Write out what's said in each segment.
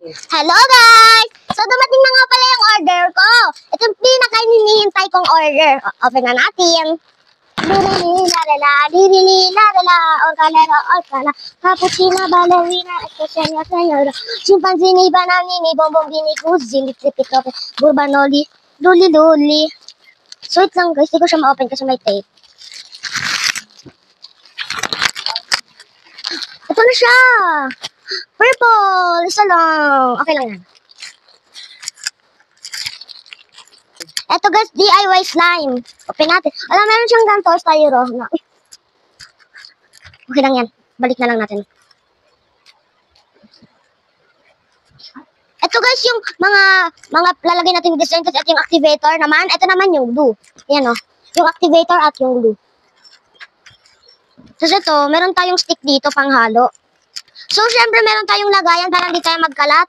Hello guys! So dumating na nga pala yung order ko. Ito yung pinaka-hinihintay kong order. Open na natin. Lirili-la-la-la, organero, organa, cappuccino, ballerina, espresso, senyor, chimpanzini, bananini, bombombini, kuzini, tripitope, burbanoli, luli-luli. So wait lang guys, di ko siya ma-open kasi may tape. Ito na siya! Purple! Isa lang. Okay lang yan. Eto guys, DIY slime. Open natin. Alam, meron siyang ganito, styro. Okay lang yan. Balik na lang natin. Eto guys, yung mga lalagay natin design at yung activator naman. Eto naman yung glue. Ayan o. Yung activator at yung glue. Tapos ito, meron tayong stick dito panghalo. So, syempre, meron tayong lagayan para hindi tayo magkalat.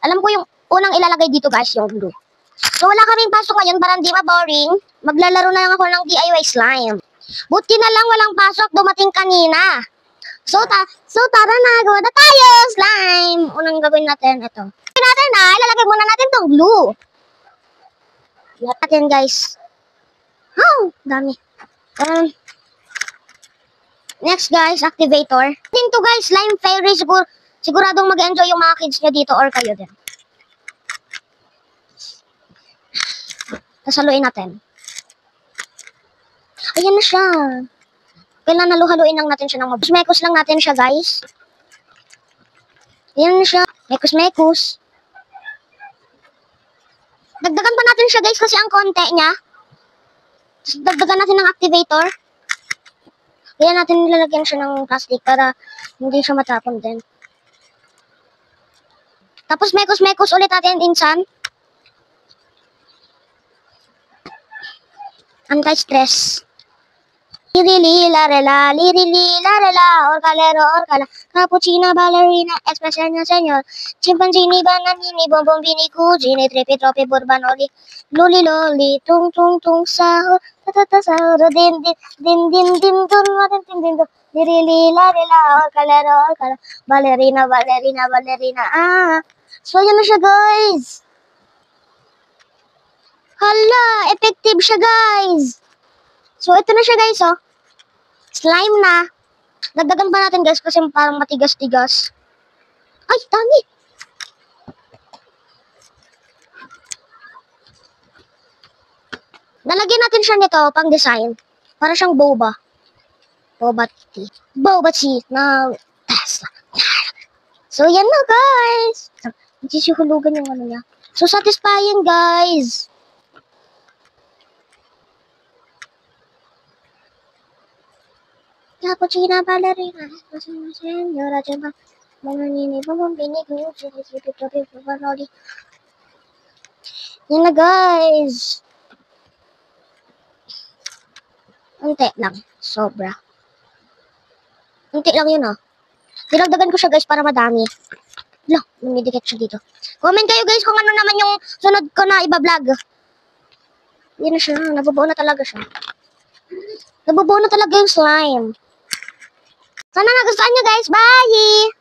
Alam ko yung unang ilalagay dito, guys, yung glue. So, wala kaming pasok ngayon para hindi ma-boring. Maglalaro na lang ako ng DIY slime. Buti na lang walang pasok, dumating kanina. So, tara na, gawa na tayo, slime. Unang gagawin natin, ito. Ilalagay muna natin tong glue. Natin, guys. Oh, dami. Next guys, activator. Dito guys, slime fairy. Siguradong mag-enjoy yung mga kids nyo dito or kayo din. Tasaluin natin. Ayan na siya. Kailan naluhaluin lang natin siya ng mabos. Mekos lang natin siya guys. Ayan na siya. Mekos. Dagdagan pa natin siya guys kasi ang konti niya. Dagdagan natin ng activator. Kaya natin nilalagyan siya ng plastic para hindi siya matapon din. Tapos mekos ulit natin insan. Anti-stress. Lirili-la-la-la, orgalero, cappuccino, ballerina, espresso, senyor, chimpanzini, bananini, bombombini, kuzini, tripi-tropi, burbanoli, luli-loli, tung-tung-tung, sahur, sahur, din, lirili-la-la-la, orgalero, ballerina, So, yan na siya, guys. Hala, effective siya, guys. So, ito na siya, guys, oh. Slime na. Dagdagan pa natin, guys, kasi parang matigas-tigas. Ay, dami. Nalagyan natin siya nito, pang design. Para siyang boba. Boba tea. Boba tea. Now, so, yan na, guys. Sisihulugan yung ano niya. So, satisfying, guys. Cappuccino, ballerina, senyora, chimpa, mananini, bombini, kuzini, tripi-tropi, burbanoli. Yan na, guys. Unti lang. Sobra. Unti lang yun, oh. Dinagdagan ko siya, guys, para madami. Lang, lumidikit siya dito. Comment kayo, guys, kung ano naman yung sunod ko na iba-vlog. Yan na siya. Nabubuo na talaga siya. Nabubuo na talaga yung slime. Sana nagustuhan nyo, guys. Bye!